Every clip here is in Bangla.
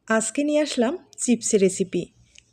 আজকে নিয়ে আসলাম চিপসের রেসিপি।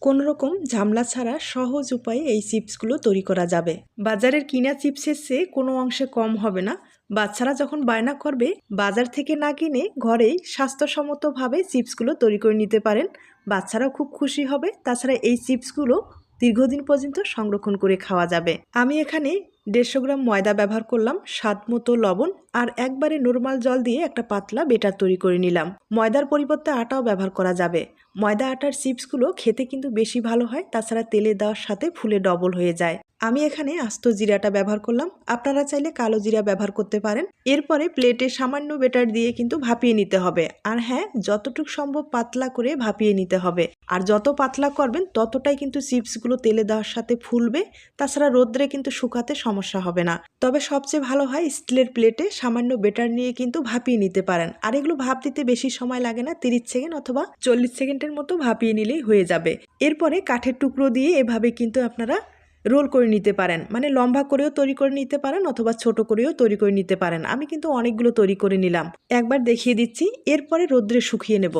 কোনো রকম ঝামেলা ছাড়া সহজ উপায়ে এই চিপসগুলো তৈরি করা যাবে। বাজারের কিনা চিপসের চেয়ে কোনো অংশে কম হবে না। বাচ্চারা যখন বায়না করবে, বাজার থেকে না কিনে ঘরেই স্বাস্থ্যসম্মতভাবে চিপসগুলো তৈরি করে নিতে পারেন। বাচ্চারাও খুব খুশি হবে। তাছাড়া এই চিপসগুলো দীর্ঘদিন পর্যন্ত সংরক্ষণ করে খাওয়া যাবে। আমি এখানে 150 গ্রাম ময়দা ব্যবহার করলাম, স্বাদ মতো লবণ আর একবারে নরমাল জল দিয়ে একটা পাতলা বেটার তৈরি করে নিলাম। ময়দার পরিবর্তে আটাও ব্যবহার করা যাবে। ময়দা আটার চিপসগুলো খেতে কিন্তু বেশি ভালো হয়, তাছাড়া তেলে দেওয়ার সাথে ফুলে ডবল হয়ে যায়। আমি এখানে আস্ত জিরাটা ব্যবহার করলাম, আপনারা চাইলে কালো জিরা ব্যবহার করতে পারেন। এরপরে প্লেটে সামান্য বেটার দিয়ে কিন্তু ভাপিয়ে নিতে হবে। আর হ্যাঁ, যতটুকু সম্ভব পাতলা করে ভাপিয়ে নিতে হবে। আর যত পাতলা করবেন ততটাই কিন্তু চিপসগুলো তেলে দেওয়ার সাথে ফুলবে। তাছাড়া রোদ্রে কিন্তু শুকাতে সমস্যা হবে না। তবে সবচেয়ে ভালো হয় স্টিলের প্লেটে সামান্য বেটার নিয়ে কিন্তু ভাপিয়ে নিতে পারেন। আর এগুলো ভাপ দিতে বেশি সময় লাগে না, 30 সেকেন্ড অথবা 40 সেকেন্ডের মতো ভাপিয়ে নিলেই হয়ে যাবে। এরপরে কাঠের টুকরো দিয়ে এভাবে কিন্তু আপনারা রোল করে নিতে পারেন, মানে লম্বা করেও তৈরি করে নিতে পারেন অথবা ছোট করেও তৈরি করে নিতে পারেন। আমি কিন্তু অনেকগুলো তৈরি করে নিলাম, একবার দেখিয়ে দিচ্ছি। এরপরে রোদ্রে শুকিয়ে নেব।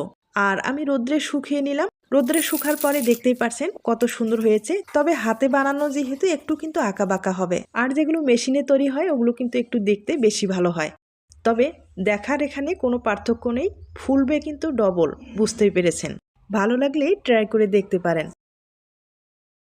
আর আমি রোদ্রে শুকিয়ে নিলাম। রোদ্রে শুকার পরে দেখতেই পারছেন কত সুন্দর হয়েছে। তবে হাতে বানানো যেহেতু একটু কিন্তু আঁকা বাঁকা হবে, আর যেগুলো মেশিনে তৈরি হয় ওগুলো কিন্তু একটু দেখতে বেশি ভালো হয়। তবে দেখার এখানে কোনো পার্থক্য নেই, ফুলবে কিন্তু ডবল, বুঝতেই পেরেছেন। ভালো লাগলেই ট্রাই করে দেখতে পারেন।